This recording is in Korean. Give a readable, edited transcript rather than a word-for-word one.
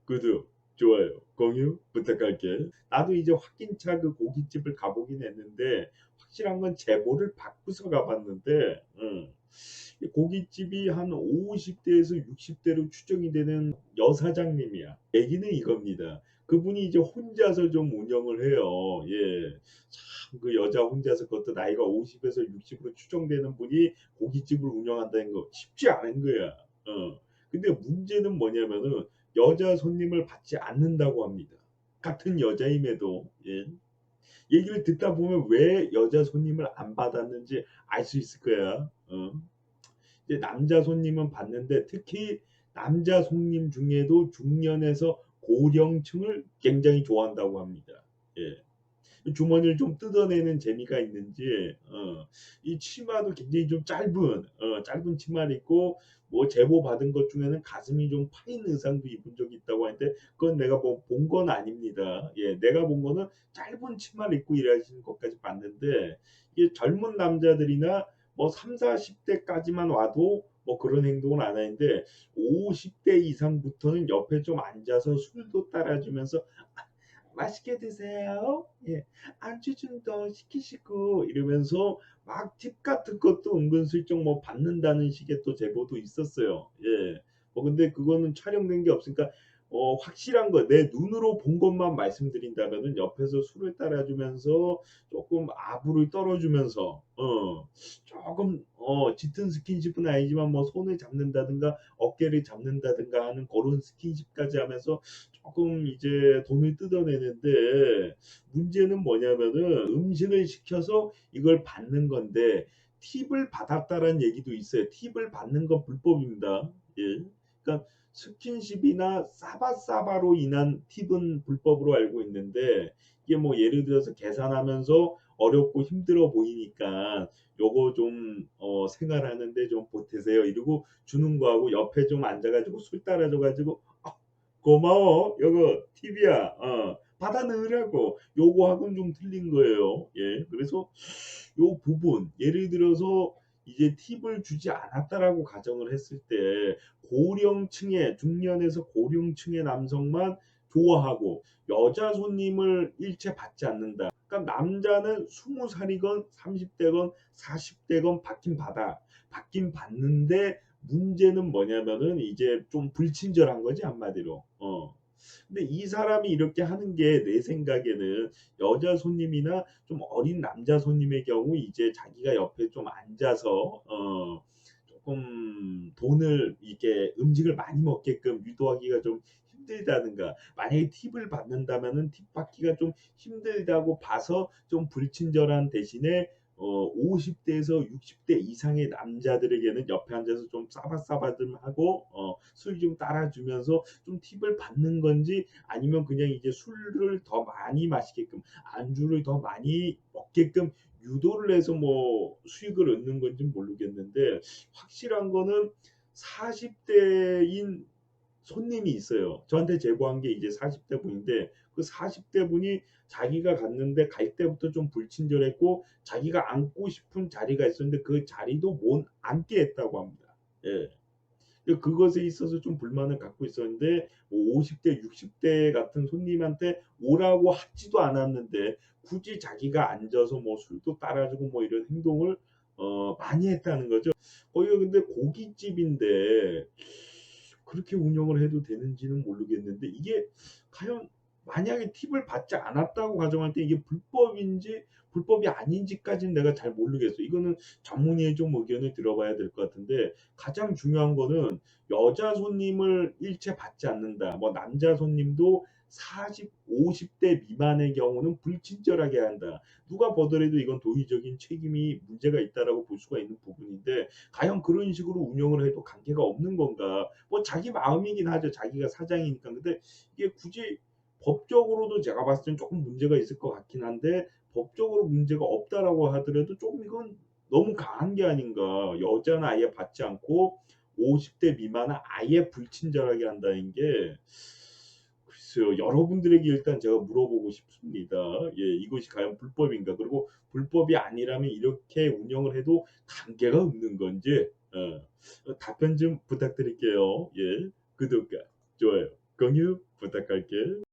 구독, 좋아요, 공유 부탁할게. 나도 이제 확인차 그 고깃집을 가보긴 했는데 확실한 건 제보를 받고서 가봤는데 이 고깃집이 한 50대에서 60대로 추정이 되는 여사장님이야. 얘기는 이겁니다. 그분이 이제 혼자서 좀 운영을 해요. 예. 참, 그 여자 혼자서 그것도 나이가 50에서 60으로 추정되는 분이 고깃집을 운영한다는 거 쉽지 않은 거야. 근데 문제는 뭐냐면은 여자 손님을 받지 않는다고 합니다. 같은 여자임에도. 예. 얘기를 듣다 보면 왜 여자 손님을 안 받았는지 알 수 있을 거야. 이제 남자 손님은 받는데 특히 남자 손님 중에도 중년에서 고령층을 굉장히 좋아한다고 합니다. 예. 주머니를 좀 뜯어내는 재미가 있는지 이 치마도 굉장히 좀 짧은 치마를 입고 뭐 제보 받은 것 중에는 가슴이 좀 파인 의상도 입은 적이 있다고 하는데 그건 내가 뭐 본 건 아닙니다. 예, 내가 본 거는 짧은 치마를 입고 일하시는 것까지 봤는데 이게 젊은 남자들이나 뭐 3, 40대까지만 와도 뭐 그런 행동은 안 하는데 50대 이상부터는 옆에 좀 앉아서 술도 따라주면서 맛있게 드세요. 예. 안주 좀 더 시키시고 이러면서 막 팁 같은 것도 은근슬쩍 뭐 받는다는 식의 또 제보도 있었어요. 예. 뭐 근데 그거는 촬영된 게 없으니까 확실한 거 내 눈으로 본 것만 말씀드린다면은 옆에서 술을 따라주면서 조금 아부를 떨어주면서 조금 짙은 스킨십은 아니지만 뭐 손을 잡는다든가 어깨를 잡는다든가 하는 그런 스킨십까지 하면서 조금 이제 돈을 뜯어내는데 문제는 뭐냐면은 음식을 시켜서 이걸 받는 건데 팁을 받았다라는 얘기도 있어요. 팁을 받는 건 불법입니다. 예. 그러니까 스킨십이나 사바사바로 인한 팁은 불법으로 알고 있는데 이게 뭐 예를 들어서 계산하면서 어렵고 힘들어 보이니까 요거 좀 생활하는데 좀 보태세요 이러고 주는 거하고 옆에 좀 앉아가지고 술 따라줘 가지고 고마워. 요거 팁이야. 받아 넣으라고. 요거하고는 좀 틀린 거예요. 예. 그래서 요 부분 예를 들어서 이제 팁을 주지 않았다라고 가정을 했을 때 고령층의 중년에서 고령층의 남성만 좋아하고 여자 손님을 일체 받지 않는다. 그러니까 남자는 20살이건 30대건 40대건 받긴 받아. 받긴 받는데 문제는 뭐냐면은 이제 좀 불친절한 거지 한마디로. 근데 이 사람이 이렇게 하는 게 내 생각에는 여자 손님이나 좀 어린 남자 손님의 경우 이제 자기가 옆에 좀 앉아서 조금 돈을 이게 음식을 많이 먹게끔 유도하기가 좀 힘들다든가 만약에 팁을 받는다면은 팁 받기가 좀 힘들다고 봐서 좀 불친절한 대신에 50대에서 60대 이상의 남자들에게는 옆에 앉아서 좀 싸바싸바 좀 하고 술 좀 따라주면서 좀 팁을 받는 건지 아니면 그냥 이제 술을 더 많이 마시게끔 안주를 더 많이 먹게끔 유도를 해서 뭐 수익을 얻는 건지 모르겠는데 확실한 거는 40대인 손님이 있어요. 저한테 제보한 게 이제 40대 분인데 그 40대 분이 자기가 갔는데 갈 때부터 좀 불친절했고 자기가 앉고 싶은 자리가 있었는데 그 자리도 못 앉게 했다고 합니다. 예. 그것에 있어서 좀 불만을 갖고 있었는데 뭐 50대, 60대 같은 손님한테 오라고 하지도 않았는데 굳이 자기가 앉아서 뭐 술도 따라주고 뭐 이런 행동을 많이 했다는 거죠. 거기가 근데 고깃집인데 그렇게 운영을 해도 되는지는 모르겠는데 이게 과연 만약에 팁을 받지 않았다고 가정할 때 이게 불법인지 불법이 아닌지까지는 내가 잘 모르겠어. 이거는 전문의의 좀 의견을 들어봐야 될 것 같은데 가장 중요한 거는 여자 손님을 일체 받지 않는다. 뭐 남자 손님도 40, 50대 미만의 경우는 불친절하게 한다. 누가 보더라도 이건 도의적인 책임이 문제가 있다라고 볼 수가 있는 부분인데 과연 그런 식으로 운영을 해도 관계가 없는 건가? 뭐 자기 마음이긴 하죠. 자기가 사장이니까. 근데 이게 굳이 법적으로도 제가 봤을 땐 조금 문제가 있을 것 같긴 한데 법적으로 문제가 없다라고 하더라도 조금 이건 너무 강한 게 아닌가. 여자는 아예 받지 않고 50대 미만은 아예 불친절하게 한다는 게 글쎄요. 여러분들에게 일단 제가 물어보고 싶습니다. 예, 이것이 과연 불법인가? 그리고 불법이 아니라면 이렇게 운영을 해도 관계가 없는 건지 답변 좀 부탁드릴게요. 예, 구독과 좋아요, 공유 부탁할게.